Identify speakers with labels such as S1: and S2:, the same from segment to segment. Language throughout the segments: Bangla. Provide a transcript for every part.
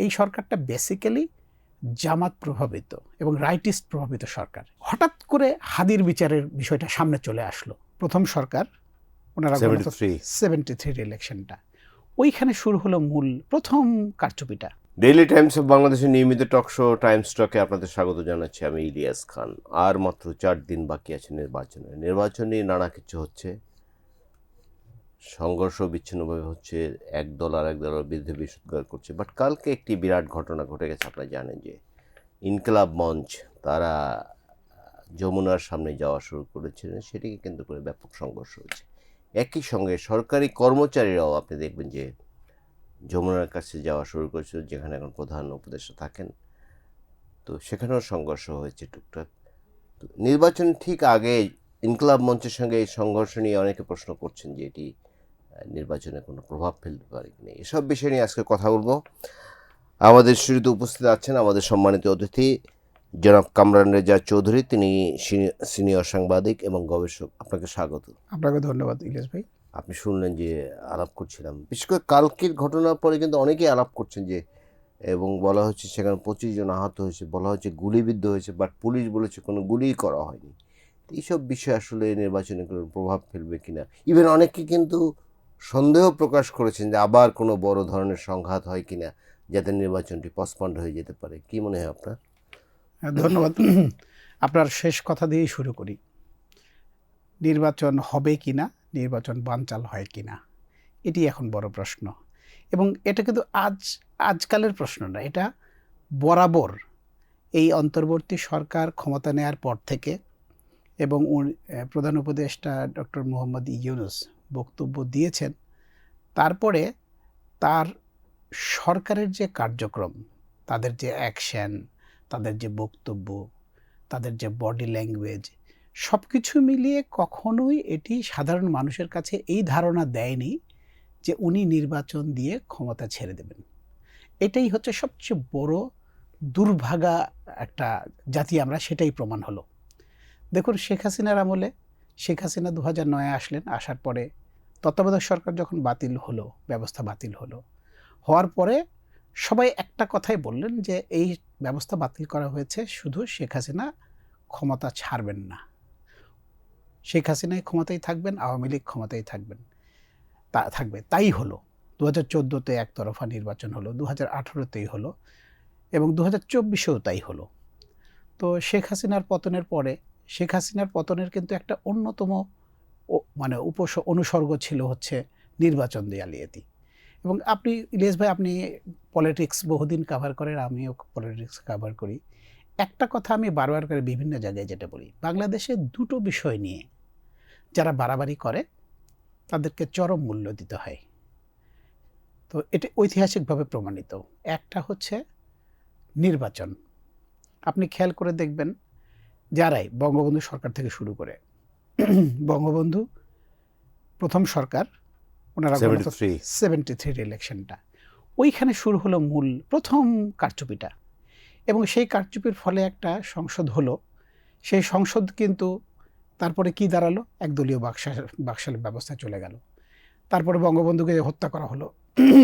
S1: এই সরকারটা বেসিক্যালি জামাত প্রভাবিত এবং রাইটিস্ট প্রভাবিত সরকার। হঠাৎ করে হাদির বিচারের বিষয়টা সামনে চলে আসলো। প্রথম সরকার ওনারা 73 ইলেকশনটা, ওইখানে শুরু হলো মূল প্রথম কারচুপিটা।
S2: ডেইলি টাইমস অফ বাংলাদেশের নিয়মিত টক শো টাইমস টকে আপনাদের স্বাগত জানাচ্ছি। আমি ইলিয়াস খান। আর মাত্র 4 দিন বাকি আছে নির্বাচন নিয়ে নানা কিছু হচ্ছে, সংঘর্ষ বিচ্ছিন্নভাবে হচ্ছে, এক দল আর এক দলের বিরুদ্ধে বিশুদ্ধার করছে। বাট কালকে একটি বিরাট ঘটনা ঘটে গেছে। আপনারা জানেন যে ইনকলাব মঞ্চ তারা যমুনার সামনে যাওয়া শুরু করেছিলেন, সেটিকে কেন্দ্র করে ব্যাপক সংঘর্ষ হয়েছে। একই সঙ্গে সরকারি কর্মচারীরাও আপনি দেখবেন যে যমুনার কাছে যাওয়া শুরু করেছিল, যেখানে এখন প্রধান উপদেষ্টা থাকেন। তো সেখানেও সংঘর্ষ হয়েছে টুকটাক। তো নির্বাচন ঠিক আগে ইনকলাব মঞ্চের সঙ্গে এই সংঘর্ষ নিয়ে অনেকে প্রশ্ন করছেন যে এটি নির্বাচনে কোনো প্রভাব ফেলতে পারে কিনা। এসব বিষয় নিয়ে আজকে কথা বলবো। আমাদের শুরুতে উপস্থিত আছেন আমাদের সম্মানিত অতিথি জনাব কামরান রেজা চৌধুরী। তিনি সিনিয়র সাংবাদিক এবং গবেষক। আপনাকে স্বাগত।
S1: আপনাকে ধন্যবাদ ইলিয়াস ভাই।
S2: আপনি শুনলেন যে আলাপ করছিলাম, বিশেষ করে কালকের ঘটনার পরে কিন্তু অনেকেই আলাপ করছেন যে, এবং বলা হচ্ছে সেখানে 25 জন আহত হয়েছে, বলা হচ্ছে গুলিবিদ্ধ হয়েছে, বাট পুলিশ বলেছে কোনো গুলিই করা হয়নি। এইসব বিষয় আসলে নির্বাচনে কোনো প্রভাব ফেলবে কিনা, ইভেন অনেকে কিন্তু সন্দেহ প্রকাশ করেছেন যে আবার কোনো বড় ধরনের সংঘাত হয় কিনা, যাতে নির্বাচনটি পসপন্ড হয়ে যেতে পারে। কি মনে হয় আপনার?
S1: ধন্যবাদ। আপনার শেষ কথা দিয়েই শুরু করি। নির্বাচন হবে কিনা, নির্বাচন বানচাল হয় কিনা, এটি এখন বড় প্রশ্ন। এবং এটা কিন্তু আজকালের প্রশ্ন না, এটা বরাবর এই অন্তর্বর্তী সরকার ক্ষমতা নেয়ার পর থেকে, এবং প্রধান উপদেষ্টা ডক্টর মোহাম্মদ ইউনূস বক্তব্য দিয়েছেন, তারপরে তার সরকারের যে কার্যক্রম, তাদের যে অ্যাকশন, তাদের যে বক্তব্য, তাদের যে বডি ল্যাঙ্গুয়েজ, সব কিছু মিলিয়ে কখনোই এটি সাধারণ মানুষের কাছে এই ধারণা দেয়নি যে উনি নির্বাচন দিয়ে ক্ষমতা ছেড়ে দেবেন। এটাই হচ্ছে সবচেয়ে বড় দুর্ভাগা একটা জাতি আমরা, সেটাই প্রমাণ হলো। দেখুন, শেখ হাসিনার আমলে শেখ হাসিনা 2009 আসলেন, আসার পরে তত্ত্বাবধায়ক সরকার যখন বাতিল হলো, ব্যবস্থা বাতিল হওয়ার পরে সবাই একটা কথাই বললেন যে এই ব্যবস্থা বাতিল করা হয়েছে শুধু শেখ হাসিনা ক্ষমতা ছাড়বেন না, শেখ হাসিনাই ক্ষমতায় থাকবেন, আওয়ামী লীগ ক্ষমতায় থাকবে। তাই হলো। 2014-তে একতরফা নির্বাচন হলো, 2018-তেই হলো, এবং 2024-এও তাই হলো। তো শেখ হাসিনার পতনের পরে, শেখ হাসিনার পতনের কিন্তু একটা অন্যতম মানে অনুসর্গ ছিল হচ্ছে নির্বাচন জালিয়াতি। এবং আপনি ইলিয়াস ভাই, আপনি পলিটিক্স বহুদিন কাভার করেন, আমিও পলিটিক্স কাভার করি। একটা কথা আমি বারবার করে বিভিন্ন জায়গায় যেটা বলি, বাংলাদেশে দুটো বিষয় নিয়ে যারা বাড়াবাড়ি করে তাদেরকে চরম মূল্য দিতে হয়। তো এটা ঐতিহাসিকভাবে প্রমাণিত। একটা হচ্ছে নির্বাচন। আপনি খেয়াল করে দেখবেন, যারাই বঙ্গবন্ধু সরকার থেকে শুরু করে, বঙ্গবন্ধু প্রথম সরকার ওনারা 73 ইলেকশনটা, ওইখানে শুরু হলো মূল প্রথম কারচুপিটা। এবং সেই কারচুপির ফলে একটা সংসদ হলো। সেই সংসদ কিন্তু তারপরে কি দাঁড়ালো, একদলীয় বাকশালের ব্যবস্থায় চলে গেল। তারপরে বঙ্গবন্ধুকে হত্যা করা হলো।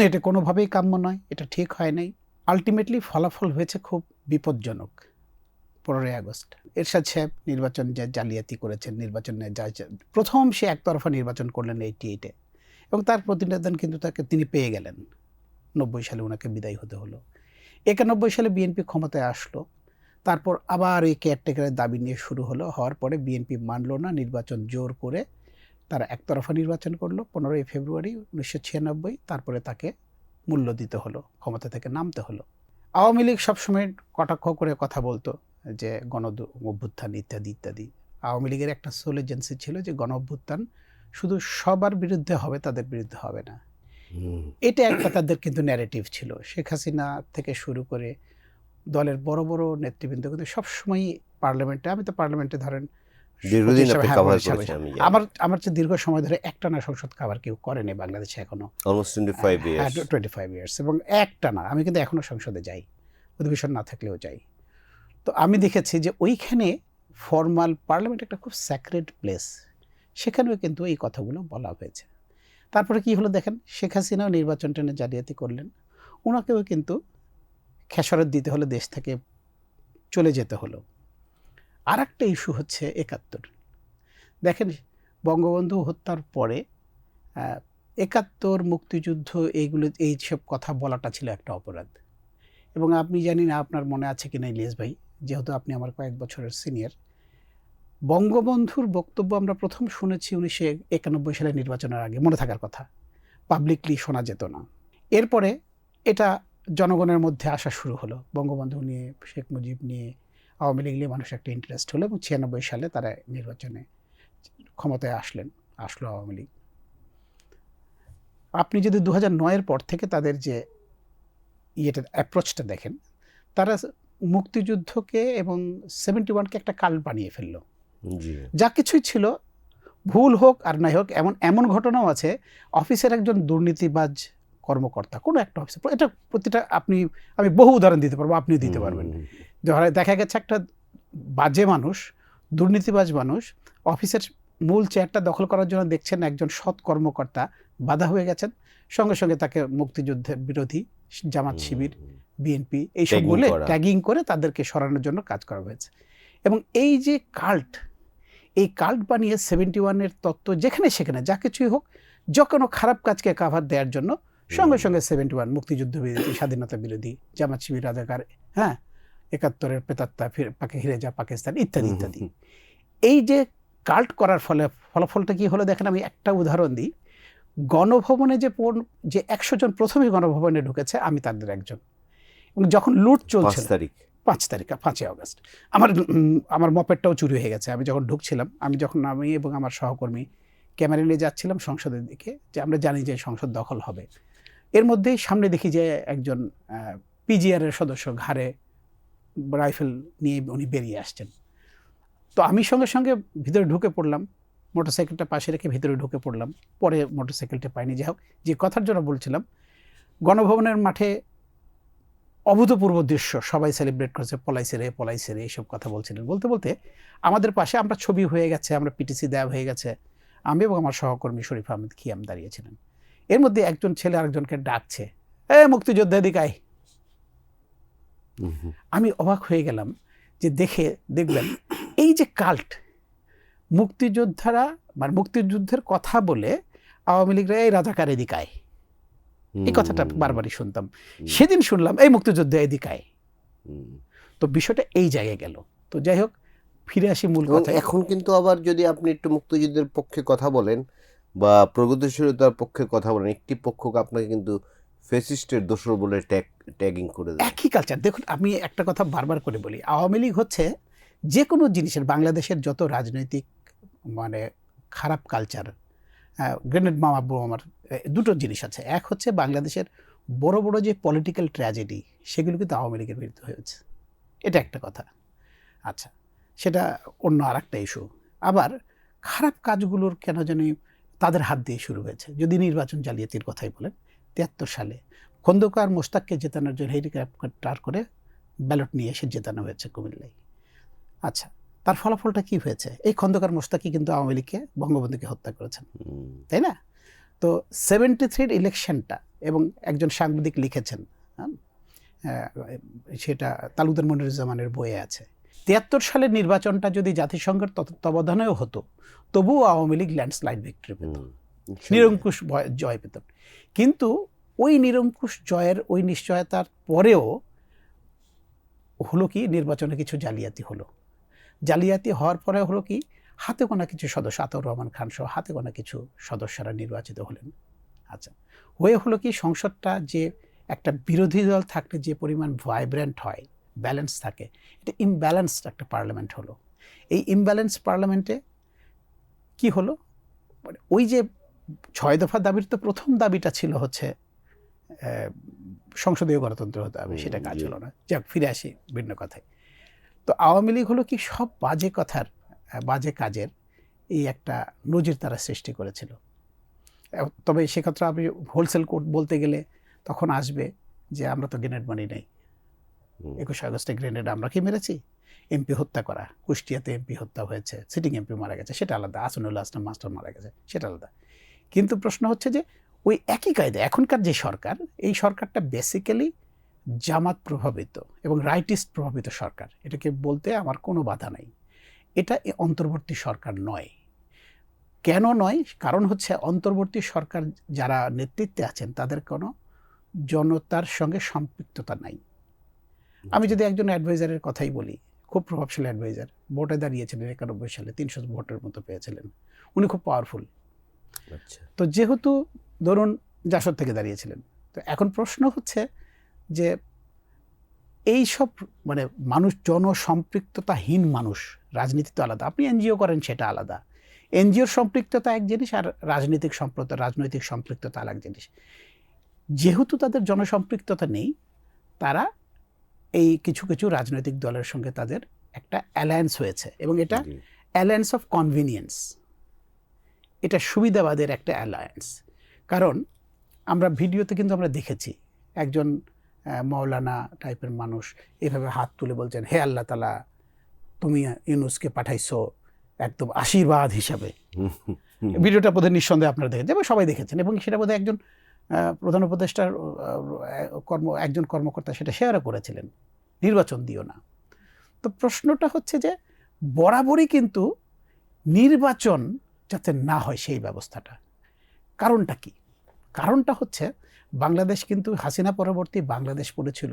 S1: এটা কোনোভাবেই কাম্য নয়, এটা ঠিক হয় নাই। আলটিমেটলি ফলাফল হয়েছে খুব বিপজ্জনক। 15ই আগস্ট এরশাদ সাহেব নির্বাচন যে জালিয়াতি করেছেন, নির্বাচনে প্রথম সে একতরফা নির্বাচন করলেন 88-এ, এবং তার প্রতিবেদন কিন্তু তিনি পেয়ে গেলেন। 90 সালে ওনাকে বিদায় হতে হলো। 91 সালে বিএনপি ক্ষমতায় আসলো। তারপর আবার এই কেয়ারটেকারের দাবি নিয়ে শুরু হওয়ার পরে বিএনপি মানলো না, নির্বাচন জোর করে তারা একতরফা নির্বাচন করলো 15ই ফেব্রুয়ারি 1996। তারপরে তাকে মূল্য দিতে হলো, ক্ষমতা থেকে নামতে হলো। আওয়ামী লীগ সবসময় কটাক্ষ করে কথা বলতো যে অভ্যুত্থান ইত্যাদি ইত্যাদি। আওয়ামী লীগের একটা সোল এজেন্সি ছিল যে গণ অভ্যুত্থান শুধু সবার বিরুদ্ধে হবে, তাদের বিরুদ্ধে হবে না। এটা একটা তাদের কিন্তু ন্যারেটিভ ছিল। শেখ হাসিনা থেকে শুরু করে দলের বড় বড় নেতৃবৃন্দ কিন্তু সবসময় পার্লামেন্টে, আমি তো পার্লামেন্টে ধরেন
S2: দীর্ঘদিন আপনি কভার করেছেন,
S1: আমার চেয়ে দীর্ঘ সময় ধরে একটানা সংসদ কভার কেউ করেনি বাংলাদেশে এখনো,
S2: অলমোস্ট
S1: 25 ইয়ার্স। এবং একটানা আমি কিন্তু এখনো সংসদে যাই, অধিবেশন না থাকলেও যাই। তো আমি দেখেছি যে ওইখানে ফর্মাল পার্লামেন্ট একটা খুব স্যাক্রেড প্লেস, সেখানেও কিন্তু এই কথাগুলো বলা হয়েছে। তারপরে কি হলো দেখেন, শেখ হাসিনাও নির্বাচন টেনে জালিয়াতি করলেন, ওনাকেও কিন্তু খেসারত দিতে হলে দেশ থেকে চলে যেতে হলো। আর একটা ইস্যু হচ্ছে ৭১। দেখেন, বঙ্গবন্ধু হত্যার পরে ৭১ মুক্তিযুদ্ধ এইসব কথা বলাটা ছিল একটা অপরাধ। এবং আপনি জানি না আপনার মনে আছে কিনা ইলিয়াস ভাই, যেহেতু আপনি আমার কয়েক বছরের সিনিয়র, বঙ্গবন্ধুর বক্তব্য আমরা প্রথম শুনেছি ১৯৯১ সালের নির্বাচনের আগে, মনে থাকার কথা, পাবলিকলি শোনা যেত না। এরপরে এটা জনগণের মধ্যে আসা শুরু হলো, বঙ্গবন্ধু নিয়ে, শেখ মুজিব নিয়ে, আওয়ামী লীগ নিয়ে মানুষের একটা ইন্টারেস্ট হলো, এবং ৯৬ সালে তারা নির্বাচনে ক্ষমতায় আসলো আওয়ামী লীগ। আপনি যদি ২০০৯-এর পর থেকে তাদের যে অ্যাপ্রোচটা দেখেন, তারা মুক্তিযুদ্ধকে এবং ৭১কে একটা কাল বানিয়ে ফেললো। যা কিছুই ছিল, ভুল হোক আর নাই হোক, এমন ঘটনাও আছে, অফিসের একজন দুর্নীতিবাজ কর্মকর্তা, কোনো একটা অফিসে, এটা প্রতিটা আমি বহু উদাহরণ দিতে পারবো, আপনিও দিতে পারবেন। দেখা গেছে একটা বাজে মানুষ, দুর্নীতিবাজ মানুষ, অফিসের মূল চেয়ারটা দখল করার জন্য দেখছেন একজন সৎ কর্মকর্তা বাধা হয়ে গেছেন, সঙ্গে সঙ্গে তাকে মুক্তিযুদ্ধের বিরোধী, জামাত শিবির, বিএনপি এইসব বলে ট্যাগিং করে তাদেরকে সরানোর জন্য কাজ করা হয়েছে। এবং এই যে এই কাল্ট বানিয়ে ৭১-এর তত্ত্ব যেখানে সেখানে যা কিছুই হোক, যে কোনো খারাপ কাজকে কাভার দেওয়ার জন্য সঙ্গে সঙ্গে ৭১ মুক্তিযুদ্ধ বিরোধী, স্বাধীনতা বিরোধী, জামাত শিবির, রাজাকার, ৭১-এর প্রেতাত্মা, হিরে যা পাকিস্তান, ইত্যাদি ইত্যাদি। এই যে কাল্ট করার ফলাফলটা কি হলো দেখেন, আমি একটা উদাহরণ দিই। গণভবনে যে ১০০ জন প্রথমে গণভবনে ঢুকেছে, আমি তাদের একজন। এবং যখন লুট চলছে ৫ তারিখ, ৫ই আগস্ট, আমার মপেডটাও চুরি হয়ে গেছে। আমি যখন ঢুকছিলাম, আমি এবং আমার সহকর্মী ক্যামেরা নিয়ে যাচ্ছিলাম সংসদের দিকে, যে আমরা জানি যে সংসদ দখল হবে। এর মধ্যেই সামনে দেখি যে একজন পিজিআরের সদস্য ঘাড়ে রাইফেল নিয়ে উনি বেরিয়ে আসছেন। তো আমি সঙ্গে সঙ্গে ভিতরে ঢুকে পড়লাম, মোটরসাইকেলটা পাশে রেখে ভিতরে ঢুকে পড়লাম। পরে মোটরসাইকেলটা পাইনি। যাই হোক, যে কথার জন্য বলছিলাম, গণভবনের মাঠে অভূতপূর্ব দৃশ্য, সবাই সেলিব্রেট করছে, পলাইছে রে এইসব কথা বলছিলেন। বলতে বলতে আমাদের পাশে আমরা ছবি হয়ে গেছে, আমরা পিটিসি দেওয়া হয়ে গেছে, আমি এবং আমার সহকর্মী শরীফ আহমেদ খিয়াম দাঁড়িয়েছিলেন। এর মধ্যে একজন ছেলে আরেকজনকে ডাকছে, মুক্তিযোদ্ধা এদিকে আয়। আমি অবাক হয়ে গেলাম যে দেখবেন এই যে কাল্ট, মুক্তিযোদ্ধারা মানে মুক্তিযুদ্ধের কথা বলে আওয়ামী লীগরা এই রাজাকার এদিকে আয়, এই কথাটা বারবারই শুনতাম। সেদিন শুনলাম এই মুক্তিযুদ্ধ এদিকে আয়। তো বিষয়টা এই জায়গায় গেল। তো যাই হোক, ফিরে আসি মূল কথা।
S2: এখন কিন্তু আবার যদি আপনি একটু মুক্তিযুদ্ধের পক্ষে কথা বলেন বা প্রগতিশীলতার পক্ষে কথা বলেন, একটি পক্ষকে আপনাকে কিন্তু ফ্যাসিস্টের দোসর বলে ট্যাগিং করে দেয়।
S1: একই কালচার। দেখুন, আমি একটা কথা বারবার করে বলি, আওয়ামী লীগ হচ্ছে যে কোনো জিনিসের, বাংলাদেশের যত রাজনৈতিক মানে খারাপ কালচার, গ্রেনেড বোমার দুটো জিনিস আছে। এক হচ্ছে বাংলাদেশের বড় বড় যে পলিটিক্যাল ট্র্যাজেডি, সেগুলো কিন্তু আওয়ামী লীগের বিরুদ্ধে হয়েছে। এটা একটা কথা। আচ্ছা, সেটা অন্য আর একটা ইস্যু। আবার খারাপ কাজগুলোর কেন জানি তাদের হাত দিয়ে শুরু হয়েছে। যদি নির্বাচন জালিয়াতির কথাই বলেন, ৭৩ সালে খন্দকার মোশতাককে জেতানোর জন্য হেলিকপ্টার করে ব্যালট নিয়ে এসে জেতানো হয়েছে কুমিল্লায়। আচ্ছা, তার ফলাফলটা কি হয়েছে? এই খন্দকার মোশতাকই কিন্তু আওয়ামী লীগকে, বঙ্গবন্ধুকে হত্যা করেছেন, তাই না? তো 73 ইলেকশনটা, এবং একজন সাংবাদিক লিখেছেন, সেটা তালুকদার মনিরুজ্জামানের বইয়ে আছে, ৭৩ সালের নির্বাচনটা যদি জাতিসংঘের তত্ত্বাবধানেও হতো, তবুও আওয়ামী লীগ ল্যান্ডস্লাইড ভিক্টরি পেত, নিরঙ্কুশ জয় পেত। কিন্তু ওই নিরঙ্কুশ জয়ের ওই নিশ্চয়তার পরেও হলো কি, নির্বাচনে কিছু জালিয়াতি হলো। জালিয়াতি হওয়ার পরে হলো কি, হাতে গোনা কিছু সদস্য, আতাউর রহমান খান সহ হাতে গোনা কিছু সদস্যরা নির্বাচিত হলেন। আচ্ছা, হলো কি, সংসদটা যে একটা বিরোধী দল থাকলে যে পরিমাণ ভাইব্রেন্ট হয়, ব্যালেন্স থাকে, এটা ইমব্যালেন্সড একটা পার্লামেন্ট হলো। এই ইমব্যালেন্স পার্লামেন্টে কি হলো, মানে ওই যে ৬ দফা দাবির তো প্রথম দাবিটা ছিল হচ্ছে সংসদীয় গণতন্ত্র হতে হবে, সেটা কাজ হলো না। যাক, ফিরে আসি ভিন্ন কথায়। তো আওয়ামী লীগ হলো কি, সব বাজে কথার, বাজে কাজের এই একটা নজির তারা সৃষ্টি করেছিল। তবে সেক্ষেত্রে আমি হোলসেল কোর্ট বলতে গেলে তখন আসবে যে আমরা তো গ্রেনেড মানি নাই, ২১ আগস্টে গ্রেনেড আমরা কি মেরেছি? এমপি হত্যা করা, কুষ্টিয়াতে এমপি হত্যা হয়েছে, সিটিং এমপি মারা গেছে, সেটা আলাদা। আসনুল্লাহ আসলাম মাস্টার মারা গেছে, সেটা আলাদা। কিন্তু প্রশ্ন হচ্ছে যে ওই একই কায়দা এখনকার যে সরকার, এই সরকারটা বেসিক্যালি জামাত প্রভাবিত এবং রাইটিস্ট প্রভাবিত সরকার, এটাকে বলতে আমার কোনো বাধা নাই। এটা অন্তর্বর্তী সরকার নয়। কেন নয়? কারণ হচ্ছে অন্তর্বর্তী সরকার যারা নেতৃত্বে আছেন তাদের কোনো জনতার সঙ্গে সম্পৃক্ততা নাই। আমি যদি একজন অ্যাডভাইজারের কথাই বলি, খুব প্রভাবশালী অ্যাডভাইজার, ভোটে দাঁড়িয়েছিলেন 91 সালে, 300 ভোটের মতো পেয়েছিলেন, উনি খুব পাওয়ারফুল।
S2: আচ্ছা,
S1: তো যেহেতু ধরুন জাসদ থেকে দাঁড়িয়েছিলেন, তো এখন প্রশ্ন হচ্ছে যে এই সব মানে মানুষ, জনসম্পৃক্ততাহীন মানুষ, রাজনীতি তো আলাদা, আপনি এনজিও করেন সেটা আলাদা, এনজিওর সম্পৃক্ততা এক জিনিস আর রাজনৈতিক সম্পৃক্ততা আরেক জিনিস। যেহেতু তাদের জনসম্পৃক্ততা নেই, তারা এই কিছু কিছু রাজনৈতিক দলের সঙ্গে তাদের একটা অ্যালায়েন্স হয়েছে এবং এটা
S2: জি।
S1: অ্যালায়েন্স অফ কনভিনিয়েন্স, এটা সুবিধাবাদের একটা অ্যালায়েন্স। কারণ আমরা ভিডিওতে কিন্তু আমরা দেখেছি একজন মৌলানা টাইপের মানুষ এভাবে হাত তুলে বলছেন, হে আল্লাহ তাআলা, তুমি ইউনূসকে পাঠাইছো একদম আশীর্বাদ হিসাবে। ভিডিওটা বোধহয় নিঃসন্দেহে আপনারা দেখেছেন এবং সবাই দেখেছেন, এবং সেটা বোধহয় একজন প্রধান উপদেষ্টার একজন কর্মকর্তা সেটা শেয়ারও করেছিলেন, নির্বাচন দিও না। তো প্রশ্নটা হচ্ছে যে বরাবরই কিন্তু নির্বাচন যাতে না হয় সেই ব্যবস্থাটা, কারণটা কি? কারণটা হচ্ছে বাংলাদেশ কিন্তু হাসিনা পরবর্তী বাংলাদেশ পড়েছিল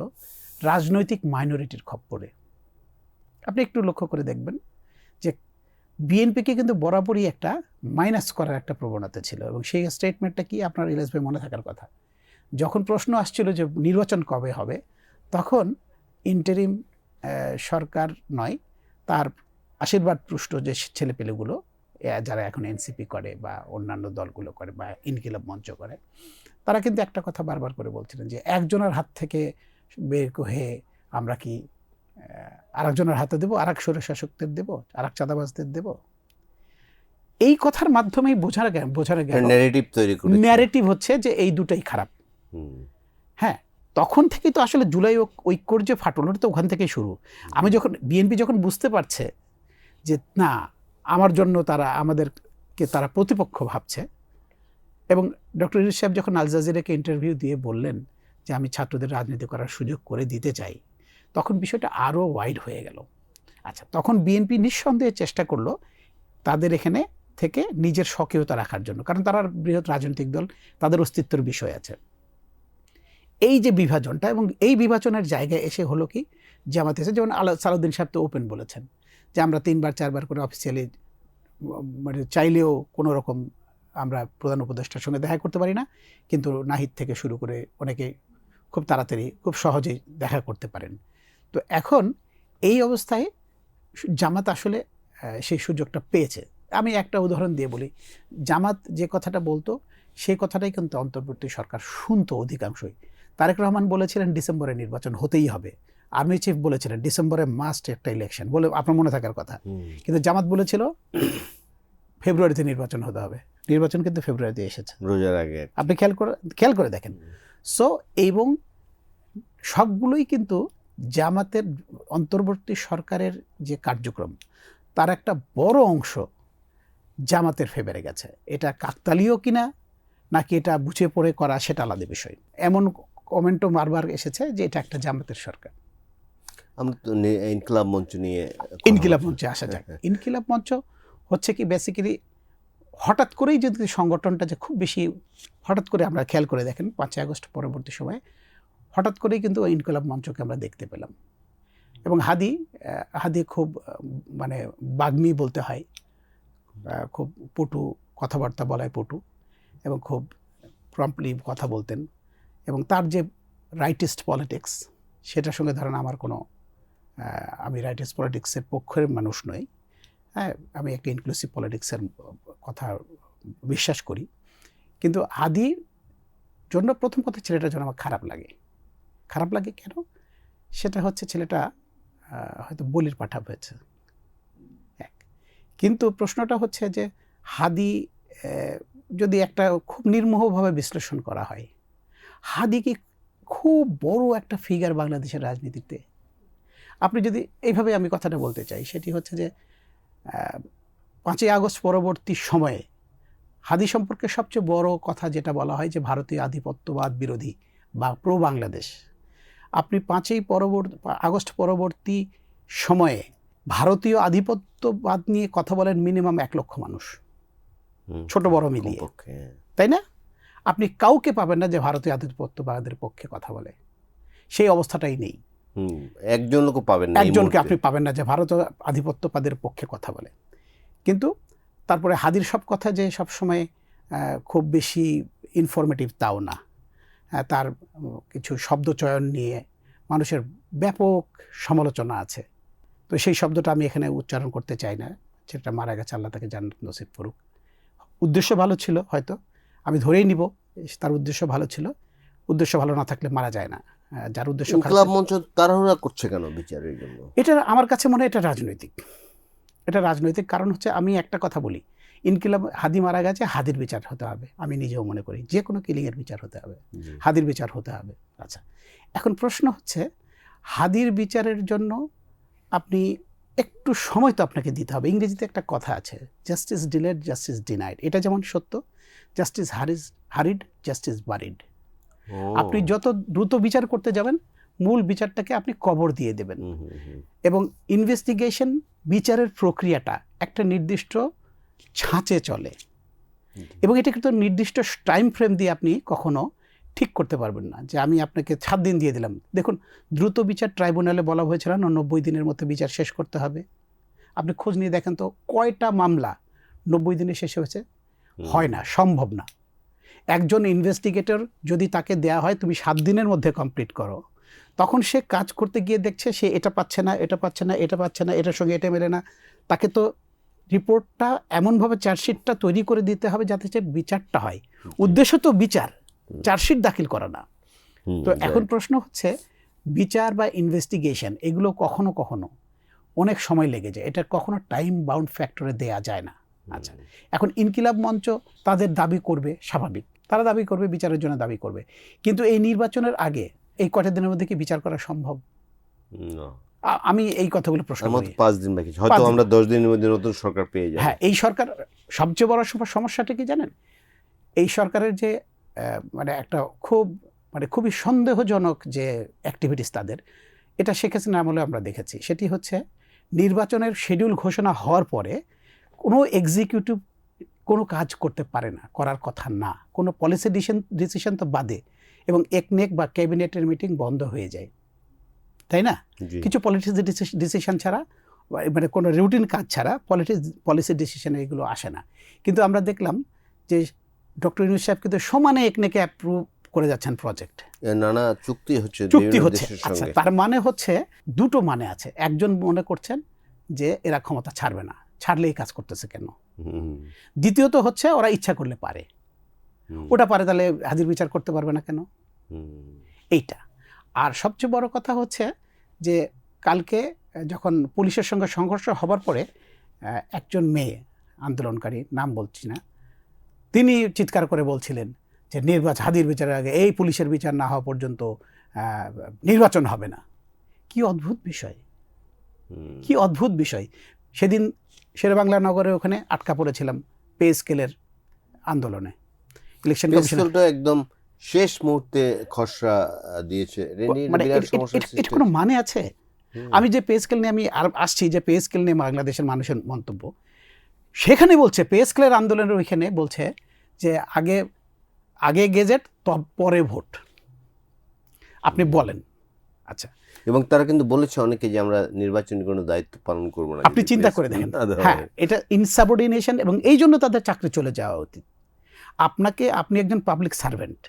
S1: রাজনৈতিক মাইনরিটির খপ্পরে। আপনি একটু লক্ষ্য করে দেখবেন যে বিএনপিকে কিন্তু বরাবরই একটা মাইনাস করার একটা প্রবণতা ছিল, এবং সেই স্টেটমেন্টটা কি আপনার ইলিয়াস ভাই মনে থাকার কথা। যখন প্রশ্ন আসছিল যে নির্বাচন কবে হবে, তখন ইন্টারিম সরকার নয়, তার আশীর্বাদ পুষ্ট যে ছেলেপেলেগুলো যারা এখন এনসিপি করে বা অন্যান্য দলগুলো করে বা ইনকিলাব মঞ্চ করে, তারা কিন্তু একটা কথা বারবার করে বলছিলেন যে একজনের হাত থেকে বের হয়ে আমরা কি আরেকজনের হাতে দেবো, আরেক স্বৈরশাসকদের দেবো, আরেক চাঁদাবাজদের দেবো। এই কথার মাধ্যমেই বোঝানো গেল
S2: ন্যারেটিভ তৈরি করে,
S1: ন্যারেটিভ হচ্ছে যে এই দুটাই খারাপ। হ্যাঁ, তখন থেকেই তো আসলে জুলাই ঐক্যর যে ফাটল, ওটা তো ওখান থেকেই শুরু। আমি যখন বিএনপি যখন বুঝতে পারছে যে না, আমার জন্য আমাদেরকে তারা প্রতিপক্ষ ভাবছে, এবং ডক্টর ইউনূস সাহেব যখন আল জাজিরাকে ইন্টারভিউ দিয়ে বললেন যে আমি ছাত্রদের রাজনীতি করার সুযোগ করে দিতে চাই, তখন বিষয়টা আরও ওয়াইড হয়ে গেল। আচ্ছা, তখন বিএনপি নিঃসন্দেহে চেষ্টা করলো তাদের এখানে থেকে নিজের স্বকীয়তা রাখার জন্য, কারণ তারা বৃহৎ রাজনৈতিক দল, তাদের অস্তিত্বের বিষয় আছে। এই যে বিভাজনটা, এবং এই বিভাজনের জায়গায় এসে হলো কি, জামাত এসে যেমন সালাউদ্দিন সাহেব তো ওপেন বলেছেন যে আমরা 3-4 করে অফিসিয়ালি মানে চাইলেও কোনো রকম আমরা প্রধান উপদেষ্টার সঙ্গে দেখা করতে পারি না, কিন্তু নাহিদ থেকে শুরু করে অনেকে খুব তাড়াতাড়ি খুব সহজেই দেখা করতে পারেন। তো এখন এই অবস্থায় জামাত আসলে সেই সুযোগটা পেয়েছে। আমি একটা উদাহরণ দিয়ে বলি, জামাত যে কথাটা বলতো সেই কথাটাই কিন্তু অন্তর্বর্তী সরকার শুনতো অধিকাংশই। তারেক রহমান বলেছিলেন ডিসেম্বরে নির্বাচন হতেই হবে, আর্মি চিফ বলেছিলেন ডিসেম্বরে মাস্ট একটা ইলেকশন বলে, আপনার মনে থাকার কথা। কিন্তু জামাত বলেছিল ফেব্রুয়ারিতে নির্বাচন হতে হবে, নির্বাচন কিন্তু ফেব্রুয়ারিতে এসেছে,
S2: রোজার আগে।
S1: আপনি খেয়াল করে দেখেন। সো এবং সবগুলোই কিন্তু জামাতের অন্তর্বর্তী সরকারের যে কার্যক্রম, তার একটা বড় অংশ জামাতের ফেভারে গেছে। এটা কাকতালীয় কিনা নাকি এটা বুঝে পড়ে করা, সেটা আলাদা বিষয়। এমন কমেন্টও বারবার এসেছে যে এটা একটা জামাতের সরকার।
S2: আমরা তো ইনকিলাব মঞ্চ নিয়ে
S1: ইনকিলাব মঞ্চে আসা যাক। ইনকিলাব মঞ্চ হচ্ছে কি বেসিক্যালি হঠাৎ করেই যদি সংগঠনটা যে খুব বেশি হঠাৎ করে, আমরা খেয়াল করে দেখেন 5ই আগস্ট পরবর্তী সময়ে হঠাৎ করেই কিন্তু ইনকিলাব মঞ্চকে আমরা দেখতে পেলাম। এবং হাদি খুব মানে বাগ্মী বলতে হয়, খুব পটু কথাবার্তা বলায় পটু, এবং খুব প্রম্পটলি কথা বলতেন, এবং তার যে রাইটিস্ট পলিটিক্স, সেটার সঙ্গে ধরেন আমার কোনো আমি রাইটিস্ট পলিটিক্সের পক্ষের মানুষ নই। হ্যাঁ, আমি একটা ইনক্লুসিভ পলিটিক্সের কথা বিশ্বাস করি, কিন্তু হাদির জন্য প্রথম কথা ছেলেটার জন্য আমার খারাপ লাগে কেন? সেটা হচ্ছে ছেলেটা হয়তো বলির পাঠা হয়েছে, কিন্তু প্রশ্নটা হচ্ছে যে হাদি যদি একটা খুব নির্মোহভাবে বিশ্লেষণ করা হয়, হাদি কি খুব বড় একটা ফিগার বাংলাদেশের রাজনীতিতে? আপনি যদি এইভাবে আমি কথাটা বলতে চাই, সেটি হচ্ছে যে 5ই আগস্ট পরবর্তী সময়ে হাদি সম্পর্কে সবচেয়ে বড় কথা যেটা বলা হয় যে ভারতীয় আধিপত্যবাদ বিরোধী বা প্রো বাংলাদেশ। আপনি 5ই আগস্ট পরবর্তী সময়ে ভারতীয় আধিপত্যবাদ নিয়ে কথা বলেন মিনিমাম 1 লক্ষ মানুষ, ছোট বড় মিলিয়ে,
S2: কমপক্ষে।
S1: তাই না? আপনি কাউকে পাবেন না যে ভারতীয় আধিপত্যবাদের পক্ষে কথা বলে, সেই অবস্থাটাই নেই।
S2: একজন লোক পাবেন না,
S1: একজনকে আপনি পাবেন না যে ভারতীয় আধিপত্যবাদের পক্ষে কথা বলে। কিন্তু তারপরে হাদির সব কথা যে সবসময় খুব বেশি ইনফরমেটিভ তাও না। তার কিছু শব্দচয়ন নিয়ে মানুষের ব্যাপক সমালোচনা আছে। তো সেই শব্দটা আমি এখানে উচ্চারণ করতে চাই না, সেটা মারা গেছে, আল্লাহ তাকে জান্নাত নসিব করুক। উদ্দেশ্য ভালো ছিল, হয়তো আমি ধরেই নিব তার উদ্দেশ্য ভালো ছিল। উদ্দেশ্য ভালো না থাকলে মারা যায় না। যার উদ্দেশ্য
S2: ইনকিলাব মঞ্চ তাড়াহুড়া করছে কেন বিচারের জন্য?
S1: এটা আমার কাছে মনে হয় এটা রাজনৈতিক। এটা রাজনৈতিক কারণ হচ্ছে, আমি একটা কথা বলি, ইনকিলাব হাদি মারা গেছে, হাদির বিচার হতে হবে। আমি নিজেও মনে করি যে কোনো কিলিংয়ের বিচার হতে হবে, হাদির বিচার হতে হবে। আচ্ছা, এখন প্রশ্ন হচ্ছে হাদির বিচারের জন্য আপনি একটু সময় তো আপনাকে দিতে হবে। ইংরেজিতে একটা কথা আছে, জাস্টিস ডিলেড জাস্টিস ডিনাইড। এটা যেমন সত্য, জাস্টিস হারিড জাস্টিস বারিড। আপনি যত দ্রুত বিচার করতে যাবেন, মূল বিচারটাকে আপনি কবর দিয়ে দেবেন। এবং ইনভেস্টিগেশন, বিচারের প্রক্রিয়াটা একটা নির্দিষ্ট ছাঁচে চলে, এবং এটা কিন্তু নির্দিষ্ট টাইম ফ্রেম দিয়ে আপনি কখনো ঠিক করতে পারবেন না যে আমি আপনাকে 7 দিন দিয়ে দিলাম। দেখুন, দ্রুত বিচার ট্রাইব্যুনালে বলা হয়েছিল না 90 দিনের মধ্যে বিচার শেষ করতে হবে। আপনি খোঁজ নিয়ে দেখেন তো কয়টা মামলা 90 দিনে শেষ হয়েছে? হয় না, সম্ভব না। একজন ইনভেস্টিগেটর যদি তাকে দেয়া হয় তুমি 7 দিনের মধ্যে কমপ্লিট করো, তখন সে কাজ করতে গিয়ে দেখছে সে এটা পাচ্ছে না, এটা পাচ্ছে না, এটা পাচ্ছে না, এটার সঙ্গে এটা মেলে না। তাকে তো রিপোর্টটা এমনভাবে চার্জশিটটা তৈরি করে দিতে হবে যাতে সে বিচারটা হয়। উদ্দেশ্য তো বিচার, চার্জশিট দাখিল করা না। তো এখন প্রশ্ন হচ্ছে, বিচার বা ইনভেস্টিগেশন এগুলো কখনো কখনো অনেক সময় লেগে যায়, এটা কখনো টাইম বাউন্ড ফ্যাক্টরে দেয়া যায় না। আচ্ছা, এখন ইনকিলাব মঞ্চ তাদের দাবি করবে, স্বাভাবিক, তারা দাবি করবে, বিচারের জন্য দাবি করবে, কিন্তু এই নির্বাচনের আগে এই কটা দিনের মধ্যে কি বিচার করা সম্ভব? আমি এই কথাগুলো প্রশ্ন করি।
S2: 5 দিন বাকি, হয়তো আমরা 10 দিনের মধ্যে নতুন সরকার পেয়ে যাব।
S1: হ্যাঁ, এই সরকার সবচেয়ে বড় সমস্যাটা কি জানেন? এই সরকারের যে একটা খুবই সন্দেহজনক যে অ্যাক্টিভিটিস তাদের, এটা শেখ হাসিনা আমলে আমরা দেখেছি। সেটি হচ্ছে নির্বাচনের শিডিউল ঘোষণা হওয়ার পরে কোনো এক্সিকিউটিভ কোনো কাজ করতে পারে না, করার কথা না, কোনো পলিসি ডিসিশন তো বাদে, এবং একনেক বা ক্যাবিনেটের মিটিং বন্ধ হয়ে যায়, তাই না? কিছু ডিসিশন ছাড়া, কোনো রুটিন কাজ ছাড়া পলিসি ডিসিশন এগুলো আসে না। কিন্তু আমরা দেখলাম যে ডক্টর ইউনূস সাহেব কিন্তু সমানে একনেকে অ্যাপ্রুভ করে যাচ্ছেন প্রজেক্ট,
S2: নানা চুক্তি হচ্ছে।
S1: আচ্ছা, তার মানে হচ্ছে দুটো মানে আছে। একজন মনে করছেন যে এরা ক্ষমতা ছাড়বে না, ছাড়লে এই কাজ করতেছে কেন। দ্বিতীয়ত হচ্ছে ওরা ইচ্ছা করলে পারে, ওটা পারে, তাহলে হাজির বিচার করতে পারবে না কেন, এইটা। আর সবচেয়ে বড় কথা হচ্ছে যে কালকে যখন পুলিশের সঙ্গে সংঘর্ষ হবার পরে একজন মেয়ে আন্দোলনকারী, নাম বলছি না, তিনি চিৎকার করে বলছিলেন যে হাদির বিচারের আগে এই পুলিশের বিচার না হওয়া পর্যন্ত নির্বাচন হবে না। কি অদ্ভুত বিষয়, কি অদ্ভুত বিষয়। সেদিন শেরেবাংলা নগরে ওখানে আটকা পড়েছিলাম পে স্কেলের আন্দোলনে। ইলেকশন কমিশনটা
S2: একদম শেষ মুহূর্তে খসড়া দিয়েছে।
S1: এটা কোনো মানে আছে? আমি যে পে স্কেল নিয়ে আমি আসছি, যে পে স্কেল নিয়ে বাংলাদেশের মানুষের মন্তব্য, সেখানে বলছে পে স্কেলের আন্দোলনের ওইখানে বলছে যে আগে গেজেট পরে ভোট। আপনি বলেন। আচ্ছা,
S2: এবং তারা কিন্তু বলেছে অনেকে যে আমরা নির্বাচনী কোনো দায়িত্ব পালন করবো না।
S1: আপনি চিন্তা করে দেখেন। হ্যাঁ, এটা ইনসাবঅর্ডিনেশন, এবং এই জন্য তাদের চাকরি চলে যাওয়া উচিত। আপনি একজন পাবলিক সার্ভেন্ট,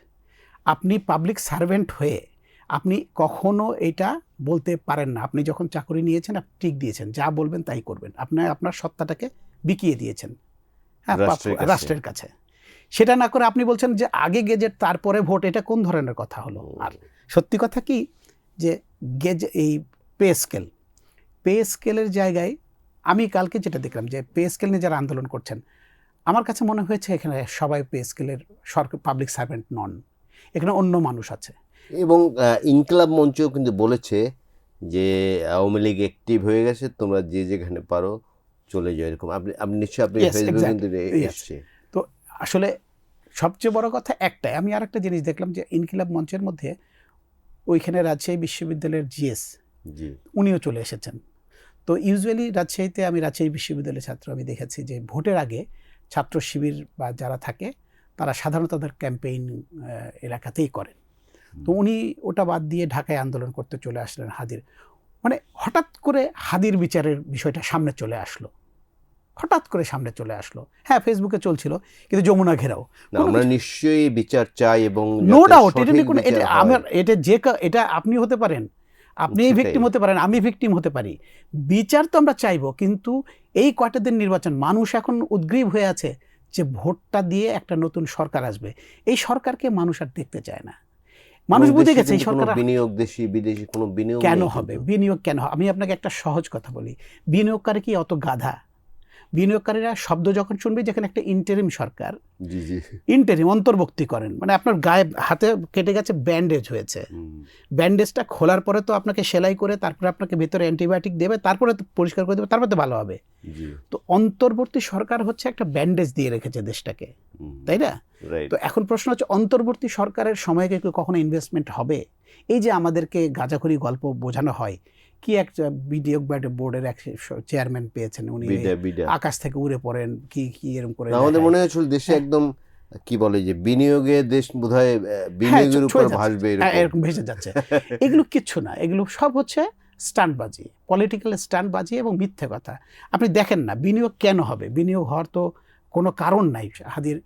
S1: আপনি পাবলিক সার্ভেন্ট হয়ে আপনি কখনো এটা বলতে পারেন না। আপনি যখন চাকরি নিয়েছেন, আপনি ঠিক দিয়েছেন, যা বলবেন তাই করবেন, আপনি আপনার সত্তাটাকে বিকিয়ে দিয়েছেন রাষ্ট্রের কাছে। সেটা না করে আপনি বলছেন যে আগে গেজেট তারপরে ভোট, এটা কোন ধরনের কথা হলো? আর সত্যি কথা কি যে এই পে স্কেলের জায়গায় আমি কালকে যেটা দেখলাম যে পে স্কেল নিয়ে যারা আন্দোলন করছেন, আমার কাছে মনে হয়েছে এখানে সবাই পে স্কেলের পাবলিক সার্ভেন্ট নন, এখানে অন্য মানুষ আছে।
S2: এবং ইনকিলাব মঞ্চও কিন্তু বলেছে যে আওয়ামী লীগ অ্যাক্টিভ হয়ে গেছে, তোমরা যে যেখানে পারো চলে যাও, এরকম। আপনি নিশ্চয়ই ফেসবুকে কিন্তু এসেছে।
S1: তো আসলে সবচেয়ে বড় কথা একটাই, আমি আরেকটা জিনিস দেখলাম যে ইনকিলাব মঞ্চের মধ্যে ওইখানে রাজশাহী বিশ্ববিদ্যালয়ের জিএস
S2: জি
S1: উনিও চলে এসেছেন। তো ইউজুয়ালি রাজশাহীতে, আমি রাজশাহী বিশ্ববিদ্যালয়ের ছাত্র, আমি দেখেছি যে ভোটের আগে ছাত্র শিবির বা যারা থাকে তারা সাধারণত তাদের ক্যাম্পেইন এলাকাতেই করেন। তো উনি ওটা বাদ দিয়ে ঢাকায় আন্দোলন করতে চলে আসলেন হাদির, মানে হঠাৎ করে হাদির বিচারের বিষয়টা সামনে চলে আসলো, হঠাৎ করে সামনে চলে আসলো। হ্যাঁ, ফেসবুকে চলছিল, কিন্তু যমুনা ঘেরাও।
S2: না, আমরা নিশ্চয়ই বিচার চাই এবং
S1: নো
S2: যাতে
S1: ডাউট, এটা নিয়ে
S2: সঠিক
S1: কোনো, এটা
S2: বিচার হয়।
S1: আমার, এটা যে এটা আপনি হতে পারেন, আপনি
S2: সেটাই।
S1: ভিকটিম হতে পারেন, আমি ভিকটিম হতে পারি। বিচার তো আমরা চাইবো, কিন্তু এই কয়টা দিন নির্বাচন, মানুষ এখন উদ্গ্রীব হয়ে আছে যে ভোটটা দিয়ে একটা নতুন সরকার আসবে। এই সরকারকে মানুষ আর দেখতে চায় না। মানুষ
S2: এবং
S1: বুঝে
S2: দেশে
S1: গেছে এই
S2: কিন্তু কোনো
S1: সরকার
S2: বিনিয়োগ, দেশি বিদেশি কোনো বিনিয়োগ
S1: কেন
S2: নেই
S1: হবে,
S2: কিন্তু।
S1: বিনিয়োগ কেন হবে? আমি আপনাকে একটা সহজ কথা বলি, বিনিয়োগকারী কি অত গাধা? বিনিয়োগকারীরা শব্দ যখন শুনবে যেখানে একটা ইন্টারিম সরকার,
S2: জি জি
S1: ইন্টারিম অন্তর্বর্তী করেন, মানে আপনার গায়ে হাতে কেটে গেছে, ব্যান্ডেজ হয়েছে, ব্যান্ডেজটা খোলার পরে তো আপনাকে সেলাই করে তারপরে আপনাকে ভেতরে অ্যান্টিবায়োটিক দেবে, তারপরে তো পরিষ্কার করে দেবে, তারপরে তো ভালো হবে।
S2: জি
S1: তো অন্তর্বর্তী সরকার হচ্ছে একটা ব্যান্ডেজ দিয়ে রেখেছে দেশটাকে, তাই না?
S2: রাইট।
S1: তো এখন প্রশ্ন হচ্ছে, অন্তর্বর্তী সরকারের সময় কি কখনো ইনভেস্টমেন্ট হবে? এই যে আমাদেরকে গাঁজাখড়ি গল্প বোঝানো হয়, কি একটা বিনিয়োগ বোর্ডের এক চেয়ারম্যান পেয়েছেন, উনি
S2: বিডা
S1: আকাশ থেকে উড়ে পড়েন, কি কি এরকম করে
S2: আমাদের
S1: দেখায়।
S2: মনে হয়েছিল দেশে
S1: হ্যাঁ।
S2: একদম কি বলে যে বিনিয়োগে দেশ বোধহয় বিনিয়োগের উপর
S1: ছড়ে যাচ্ছে।
S2: ভাসবে
S1: হ্যাঁ,
S2: এরকম।
S1: এরকম ভেসে যাচ্ছে। এগুলো কিচ্ছু না, এগুলো সব হচ্ছে স্টান্টবাজি, পলিটিক্যাল স্টান্টবাজি এবং মিথ্যে কথা। আপনি দেখেন না বিনিয়োগ কেন হবে, বিনিয়োগ হওয়ার তো কোনো কারণ নাই। হাদির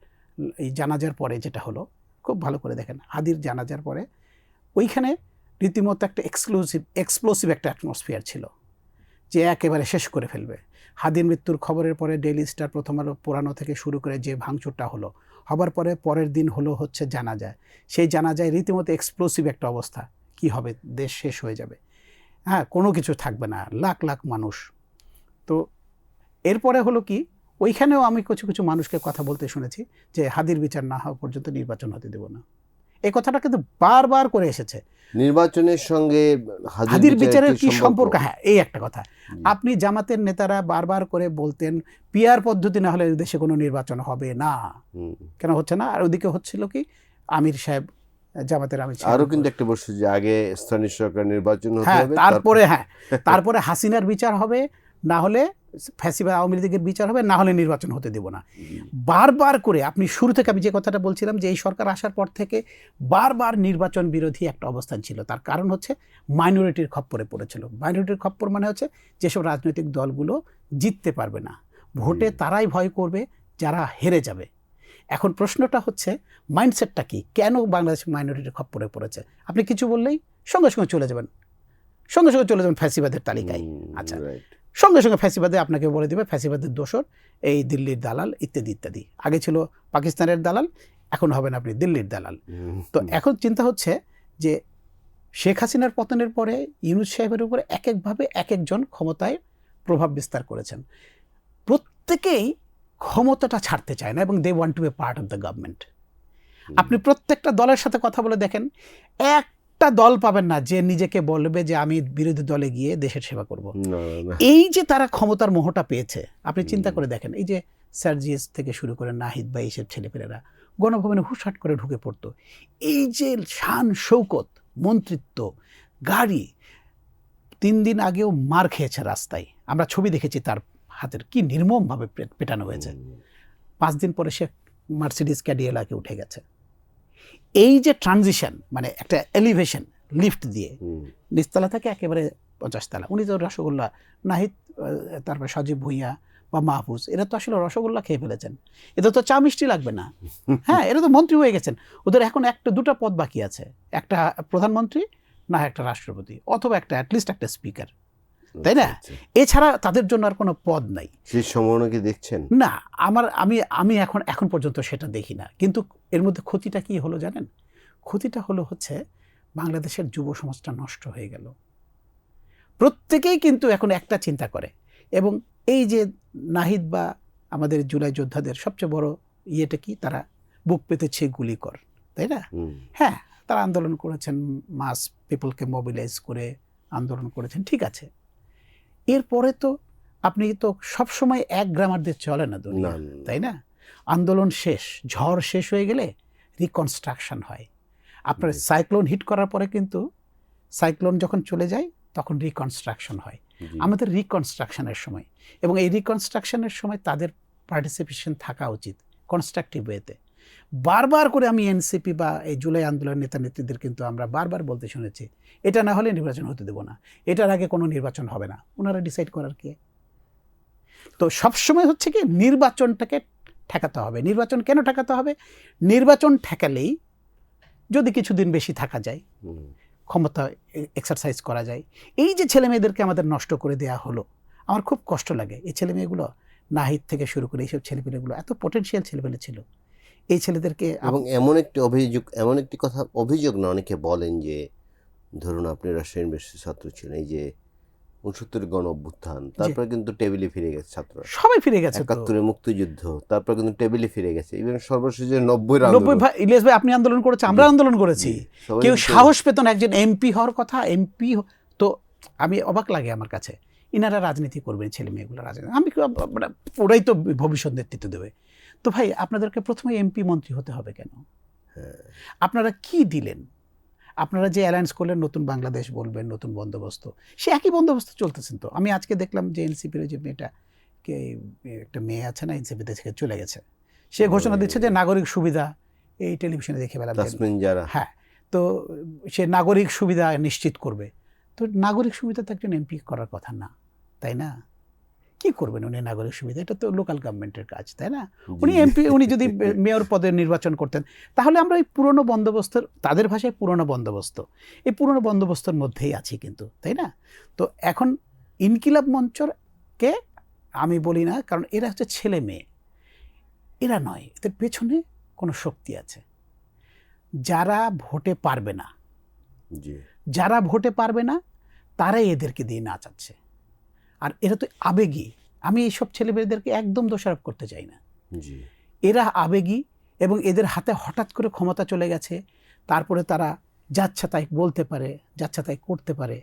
S1: এই জানাজার পরে যেটা হলো, খুব ভালো করে দেখেন, হাদির জানাজার পরে ওইখানে রীতিমতো একটা এক্সপ্লোসিভ একটা অ্যাটমসফিয়ার ছিল যে একেবারে শেষ করে ফেলবে। হাদির মৃত্যুর খবরের পরে ডেইলি স্টার, প্রথম আলো, পুরানো থেকে শুরু করে যে ভাঙচুরটা হলো, হবার পরে পরের দিন হলো হচ্ছে জানাজায়। সেই জানাজায় রীতিমতো এক্সপ্লোসিভ একটা অবস্থা, কি হবে, দেশ শেষ হয়ে যাবে, হ্যাঁ, কোনো কিছু থাকবে না, লাখ লাখ মানুষ। তো এরপরে হলো কি, ওইখানেও আমি কিছু কিছু মানুষকে কথা বলতে শুনেছি যে হাদির বিচার না হওয়া পর্যন্ত নির্বাচন হতে দেব না। এই কথাটা কিন্তু বারবার করে এসেছে।
S2: নির্বাচনের সঙ্গে
S1: হাদির বিচারের কি সম্পর্ক? হ্যাঁ, এই একটা কথা।
S2: জি।
S1: আপনি জামাতের নেতারা বারবার করে বলতেন পিআর পদ্ধতি না হলে দেশে কোনো নির্বাচন হবে না। কেন হচ্ছে না? আর ওদিকে হচ্ছিল কি, আমির সাহেব, জামাতের আমির সাহেব
S2: আরো কিন্তু একটা বলছে যে আগে স্থানীয় সরকার নির্বাচন হতে
S1: হ্যাঁ,
S2: হবে,
S1: তারপরে তারপরে হাসিনার বিচার হবে, না হলে ফ্যাসিবাদ আওয়ামী লীগের বিচার হবে, না হলে নির্বাচন হতে দেব না। বারবার করে, আপনি শুরু থেকে, আমি যে কথাটা বলছিলাম যে এই সরকার আসার পর থেকে বারবার নির্বাচন বিরোধী একটা অবস্থান ছিল। তার কারণ হচ্ছে মাইনরিটির খপ্পরে পড়েছিল। মাইনরিটির খপ্পর মানে হচ্ছে যেসব রাজনৈতিক দলগুলো জিততে পারবে না, ভোটে তারাই ভয় করবে যারা হেরে যাবে। এখন প্রশ্নটা হচ্ছে মাইন্ডসেটটা কি, কেন বাংলাদেশ মাইনরিটির খপ্পরে পড়েছে? আপনি কিছু বললেই সঙ্গে সঙ্গে চলে যাবেন, সঙ্গে সঙ্গে চলে যাবেন ফ্যাসিবাদের তালিকায়। আচ্ছা, সঙ্গে সঙ্গে ফ্যাসিবাদে আপনাকে বলে দেবে ফ্যাসিবাদের দোসর, এই দিল্লির দালাল, ইত্যাদি ইত্যাদি। আগে ছিল পাকিস্তানের দালাল, এখন হবেন আপনি দিল্লির দালাল। তো এখন চিন্তা হচ্ছে যে শেখ হাসিনার পতনের পরে ইউনূস সাহেবের উপরে এক একভাবে এক একজন ক্ষমতায় প্রভাব বিস্তার করেছেন। প্রত্যেকেই ক্ষমতাটা ছাড়তে চায় না এবং they want to be part of the government. আপনি প্রত্যেকটা দলের সাথে কথা বলে দেখেন, একটা দল পাবেন না যে নিজেকে বলবে যে আমি বিরোধী দলে গিয়ে দেশের সেবা করব। এই যে তারা ক্ষমতার মোহটা পেয়েছে, আপনি চিন্তা করে দেখেন, এই যে সার্জিএস থেকে শুরু করে নাহিদ বা এইসব ছেলেপেলেরা গণভবনে হুটহাট করে ঢুকে পড়তো। এই যে শান শৌকত, মন্ত্রিত্ব, গাড়ি, 3 দিন আগেও মার খেয়েছে রাস্তায়, আমরা ছবি দেখেছি তার হাতের, কি নির্মমভাবে পেটানো হয়েছে। 5 দিন পরে সে মার্সিডিজ ক্যাডিয়েলাকে উঠে গেছে। এই যে ট্রানজিশন, মানে একটা এলিভেশন, লিফট দিয়ে নিচতলা থেকে একেবারে 50 তলা। উনি তো রসগোল্লা, নাহিদ, তারপরে সজীব ভুঁইয়া বা মাহফুজ, এরা তো আসলে রসগোল্লা খেয়ে ফেলেছেন, এদের তো চা মিষ্টি লাগবে না। হ্যাঁ, এরা তো মন্ত্রী হয়ে গেছেন, ওদের এখন দুটো পদ বাকি আছে, একটা প্রধানমন্ত্রী, না একটা রাষ্ট্রপতি, অথবা একটা অ্যাটলিস্ট একটা স্পিকার, তাই না? এছাড়া তাদের জন্য আর কোনো পদ নাই।
S2: সেই সম্ভাবনা কি দেখছেন?
S1: না, আমি এখন পর্যন্ত সেটা দেখি না। কিন্তু এর মধ্যে ক্ষতিটা কি হলো জানেন? ক্ষতিটা হলো হচ্ছে বাংলাদেশের যুব সমাজটা নষ্ট হয়ে গেল। প্রত্যেকেই কিন্তু এখন একটা চিন্তা করে, এবং এই যে নাহিদ বা আমাদের জুলাই যোদ্ধাদের সবচেয়ে বড় ইয়েটা কি, তারা বুক পেতেছে গুলি কর, তাই না? হ্যাঁ, তারা আন্দোলন করেছেন, মাস পিপলকে মোবিলাইজ করে আন্দোলন করেছেন, ঠিক আছে। এরপরে তো আপনি তো সবসময় এক গ্রামার দিয়ে চলে না দুনিয়া, তাই না? আন্দোলন শেষ, ঝড় শেষ হয়ে গেলে রিকনস্ট্রাকশন হয়। আপনার সাইক্লোন হিট করার পরে কিন্তু সাইক্লোন যখন চলে যায় তখন রিকনস্ট্রাকশন হয়।
S2: জি।
S1: আমাদের রিকনস্ট্রাকশনের সময়, এবং এই রিকনস্ট্রাকশনের সময় তাদের পার্টিসিপেশন থাকা উচিত কনস্ট্রাকটিভ ওয়েতে। বারবার করে আমি এনসিপি বা এই জুলাই আন্দোলনের নেতা নেত্রীদের কিন্তু আমরা বারবার বলতে শুনেছি, এটা না হলে নির্বাচন হতে দেবো না, এটার আগে কোনো নির্বাচন হবে না। ওনারা ডিসাইড করার কে? তো সবসময় হচ্ছে কি নির্বাচনটাকে ঠেকাতে হবে। নির্বাচন কেন ঠেকাতে হবে? নির্বাচন ঠেকালেই যদি কিছুদিন বেশি থাকা যায়, ক্ষমতা এক্সারসাইজ করা যায়। এই যে ছেলে মেয়েদেরকে আমাদের নষ্ট করে দেওয়া হলো, আমার খুব কষ্ট লাগে। এই ছেলে মেয়েগুলো নাহিদ থেকে শুরু করে এইসব ছেলেপেলেগুলো এত পটেনশিয়াল ছেলেপেলে ছিল। এই ছেলেদেরকে
S2: এবং এমন একটি কথা অভিযোগ না, অনেকে বলেন যে ধরুন আপনি রাজশাহী ইউনিভার্সিটির ছাত্র ছিলেন, এই যে 69 গণ অভ্যুত্থান, তারপরে কিন্তু টেবিলে ফিরে গেছে ছাত্ররা,
S1: সবাই ফিরে গেছে।
S2: 71 মুক্তিযুদ্ধ, তারপর কিন্তু টেবিলে ফিরে গেছে। ইভেন সর্বশেষ 90
S1: ইলিয়াস ভাই আপনি আন্দোলন করেছেন, আমরা আন্দোলন করেছি, কেউ সাহস পেত না একজন এমপি হওয়ার কথা। এমপি তো আমি অবাক লাগে আমার কাছে, ইনারা রাজনীতি করবেন, ছেলে মেয়েগুলো রাজনীতি, আমি ওরাই তো ভবিষ্যৎ নেতৃত্ব দেবে। তো ভাই আপনাদেরকে প্রথমে এমপি মন্ত্রী হতে হবে কেন? আপনারা কি দিলেন? আপনারা যে অ্যালায়েন্স করলেন, নতুন বাংলাদেশ বলবেন, নতুন বন্দোবস্ত, সে একই বন্দোবস্ত চলতেছেন তো। আমি আজকে দেখলাম যে এনসিপির যে মেয়েটাকে, একটা মেয়ে আছে না এনসিপি থেকে চলে গেছে, সে ঘোষণা দিচ্ছে যে নাগরিক সুবিধা, এই টেলিভিশনে দেখে বেড়ান, হ্যাঁ, তো সে নাগরিক সুবিধা নিশ্চিত করবে। তো নাগরিক সুবিধা তো একজন এমপি করার কথা না, তাই না? কি করবেন উনি নাগরিক সুবিধা? এটা তো লোকাল গভর্নমেন্টের কাজ, তাই না? উনি এমপি, উনি যদি মেয়র পদে নির্বাচন করতেন, তাহলে আমরা এই পুরনো বন্দোবস্তের, তাদের ভাষায় পুরনো বন্দোবস্ত, এই পুরনো বন্দোবস্তের মধ্যেই আছি কিন্তু, তাই না? তো এখন ইনকিলাব মঞ্চকে আমি বলি না, কারণ এরা হচ্ছে ছেলে মেয়ে, এরা নয়, এদের পেছনে কোনো শক্তি আছে। যারা ভোটে পারবে না, যারা ভোটে পারবে না তারাই এদেরকে দিয়ে নাচাচ্ছে। আর এরা তো আবেগী। আমি এইসব ছেলেমেয়েদেরকে একদম দোষারোপ করতে চাই না, এরা আবেগী, এবং এদের হাতে হঠাৎ করে ক্ষমতা চলে গেছে, তারপরে তারা যাচ্ছা তাই বলতে পারে, যাচ্ছা তাই করতে পারে।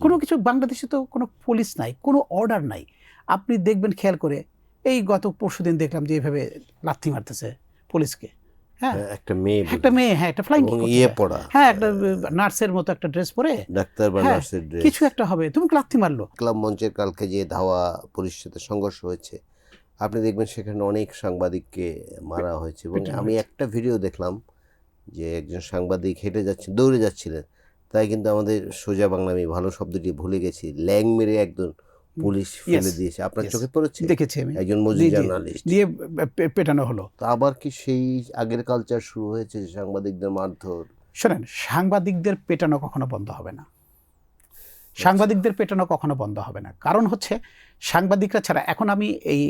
S1: কোনো কিছু, বাংলাদেশে তো কোনো পুলিশ নাই, কোনো অর্ডার নাই। আপনি দেখবেন খেয়াল করে, এই গত পরশুদিন দেখলাম যে এইভাবে লাথি মারতেছে পুলিশকে, হ্যাঁ, একটা মেয়ে, হ্যাঁ, একটা ফ্লাইং পড়া, হ্যাঁ, একটা নার্সের মতো একটা ড্রেস পরে, ডাক্তার বা নার্সের ড্রেস, কিছু একটা হবে, তুমি লাথি মারলো।
S2: ক্লাব মঞ্চের কালকে যে ধাওয়া পুলিশের সাথে সংঘর্ষ হয়েছে, আপনি দেখবেন সেখানে অনেক সাংবাদিককে মারা হয়েছে। এবং আমি একটা ভিডিও দেখলাম যে একজন সাংবাদিক হেঁটে যাচ্ছেন, দৌড়ে যাচ্ছিলেন, তাই কিন্তু আমাদের সোজা বাংলা, আমি ভালো শব্দটি ভুলে গেছি, ল্যাং মেরে একজন পুলিশ ফেলে দিয়েছে। আপনার চোখে পড়েছে?
S1: দেখেছি আমি,
S2: একজন মজুর জার্নালিস্ট
S1: দিয়ে পেটানো হলো।
S2: তো আবার কি সেই আগের কালচার শুরু হয়েছে, সাংবাদিকদের মারধর?
S1: শোনেন, সাংবাদিকদের পেটানো কখনো বন্ধ হবে না, সাংবাদিকদের পেটানো কখনো বন্ধ হবে না। কারণ হচ্ছে সাংবাদিকরা ছাড়া, এখন আমি এই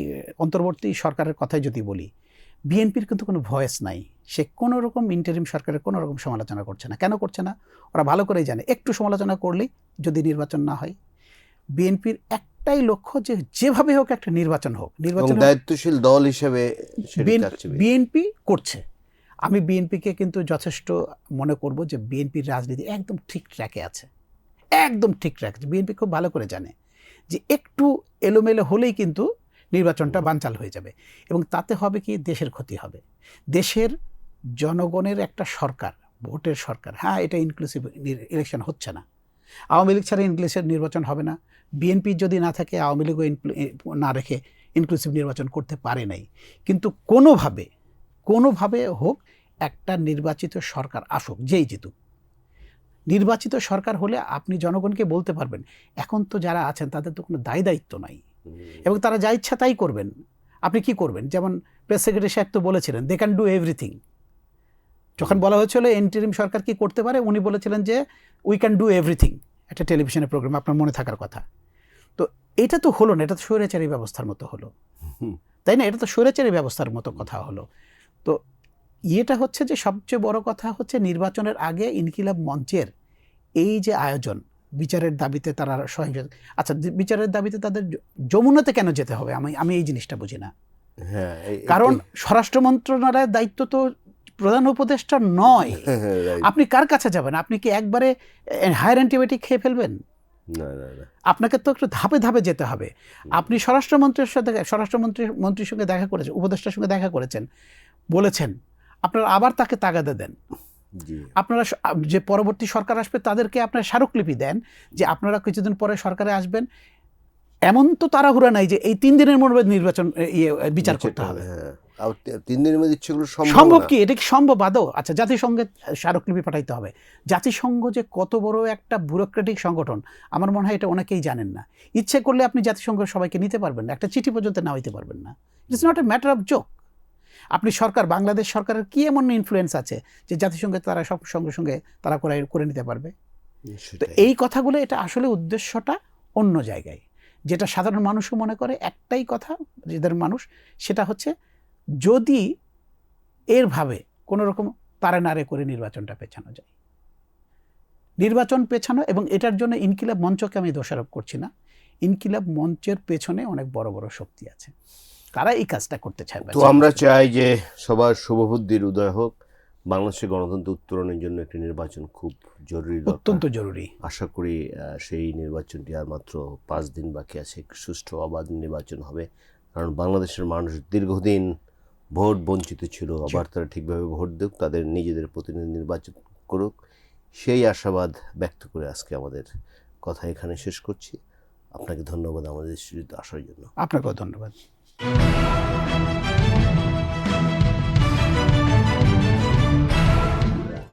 S1: অন্তর্বর্তী সরকারের কথাই যদি বলি, বিএনপির কিন্তু কোনো ভয়েস নাই। সে কোনো রকম ইন্টারিম সরকারের কোনো রকম সমালোচনা করছে না। কেন করছে না? ওরা ভালো করেই জানে, একটু সমালোচনা করলেই যদি নির্বাচন না হয়, বিএনপির একটাই লক্ষ্য যে যেভাবে হোক একটা নির্বাচন হোক, নির্বাচন
S2: দায়িত্বশীল দল হিসেবে
S1: বিএনপি করছে। আমি বিএনপিকে কিন্তু যথেষ্ট মনে করব যে বিএনপির রাজনীতি একদম ঠিক ট্র্যাকে আছে, একদম ঠিক ট্র্যাক। বিএনপি খুব ভালো করে জানে যে একটু এলোমেলো হলেই কিন্তু নির্বাচনটা বানচাল হয়ে যাবে, এবং তাতে হবে কি, দেশের ক্ষতি হবে। দেশের জনগণের একটা সরকার, ভোটের সরকার, হ্যাঁ, এটা ইনক্লুসিভ ইলেকশন হচ্ছে না, আওয়ামী লীগ ছাড়া ইনক্লুসিভ নির্বাচন হবে না। বিএনপি যদি না থাকে, আওয়ামী লীগও না রেখে ইনক্লুসিভ নির্বাচন করতে পারে নাই। কিন্তু কোনোভাবে হোক একটা নির্বাচিত সরকার আসুক, যেই জিতুক, নির্বাচিত সরকার হলে আপনি জনগণকে বলতে পারবেন, এখন তো যারা আছেন তাদের তো কোনো দায়িত্ব নাই, এবং তারা যা ইচ্ছা তাই করবেন। আপনি কি করবেন? যেমন প্রেস সেক্রেটারি সাহেব তো বলেছিলেন, দে ক্যান ডু এভরিথিং। যখন বলা হয়েছিল ইন্টারিম সরকার কি করতে পারে, উনি বলেছিলেন যে উই ক্যান ডু এভরিথিং, একটা টেলিভিশনের প্রোগ্রাম, আপনার মনে থাকার কথা। তো এটা তো হলো না, এটা তো স্বৈরাচারী ব্যবস্থার মতো হলো, তাই না? এটা তো স্বৈরাচারী ব্যবস্থার মতো কথা হলো। তো এটা হচ্ছে যে সবচেয়ে বড় কথা হচ্ছে নির্বাচনের আগে ইনকিলাব মঞ্চের এই যে আয়োজন, বিচারের দাবিতে তারা সহিংসতা, আচ্ছা, বিচারের দাবিতে তাদের যমুনাতে কেন যেতে হবে? আমি এই জিনিসটা বুঝি না। কারণ স্বরাষ্ট্র মন্ত্রণালয়ের দায়িত্ব তো প্রধান উপদেষ্টা নয়। আপনি কার কাছে যাবেন? আপনি কি একবারে হায়ার অ্যান্টিবায়োটিক খেয়ে ফেলবেন? আপনাকে তো একটু ধাপে ধাপে যেতে হবে। আপনি স্বরাষ্ট্রমন্ত্রীর সঙ্গে দেখা করেছেন, উপদেষ্টার সঙ্গে দেখা করেছেন, বলেছেন, আপনারা আবার তাকে তাগাদা দেন,
S2: জি
S1: আপনারা যে পরবর্তী সরকার আসবে তাদেরকে আপনারা স্মারকলিপি দেন যে আপনারা কিছুদিন পরে সরকারে আসবেন, এমন তো তাড়াহুড়া নাই যে এই 3 দিনের মধ্যে নির্বাচন বিচার করতে হবে।
S2: হ্যাঁ, আর 3 দিনের মধ্যে ইচ্ছেগুলো সম্ভব
S1: সম্ভব
S2: না।
S1: কি? এটা কি সম্ভব আদৌ? আচ্ছা, জাতিসংঘে স্মারকলিপি পাঠাইতে হবে। জাতিসংঘ যে কত বড় একটা ব্যুরোক্রেটিক সংগঠন, আমার মনে হয় এটা অনেকেই জানেন না। ইচ্ছে করলে আপনি জাতিসংঘের সবাইকে নিতে পারবেন না, একটা চিঠি পর্যন্ত নামাইতে পারবেন না। It's not a matter of joke. আপনি সরকার, বাংলাদেশ সরকারের কি এমন ইনফ্লুয়েন্স আছে যে জাতিসংঘে তারা সব সঙ্গে সঙ্গে তারা করে নিতে পারবে? তো
S2: সেটাই।
S1: এই কথাগুলো, এটা আসলে উদ্দেশ্যটা অন্য জায়গায়। যেটা সাধারণ মানুষও মনে করে একটাই কথা, যাদের মানুষ, সেটা হচ্ছে যদি এরভাবে কোনো রকম তারে নাড়ে করে নির্বাচনটা পেছানো যায়, নির্বাচন পেছানো, এবং এটার জন্য ইনকিলাব মঞ্চকে আমি দোষারোপ করছি না, ইনকিলাব মঞ্চের পেছনে অনেক বড় বড় শক্তি আছে, তারা এই কাজটা করতে চায়।
S2: তো আমরা চাই যে সবার শুভবুদ্ধির উদয় হোক। বাংলাদেশের গণতন্ত্র উত্তরণের জন্য একটি নির্বাচন খুব জরুরি,
S1: অত্যন্ত জরুরি।
S2: আশা করি সেই নির্বাচনটি আর মাত্র 5 দিন বাকি আছে, সুষ্ঠু অবাধ নির্বাচন হবে। কারণ বাংলাদেশের মানুষ দীর্ঘদিন ভোট বঞ্চিত ছিল, আবার তারা ঠিকভাবে ভোট দেখ, তাদের নিজেদের প্রতিনিধি নির্বাচন করুক, সেই আশাবাদ ব্যক্ত করে আজকে আমাদের কথা এখানে শেষ করছি। আপনাকে ধন্যবাদ আমাদের স্টুডিওতে আসার জন্য।
S1: আপনাকেও ধন্যবাদ।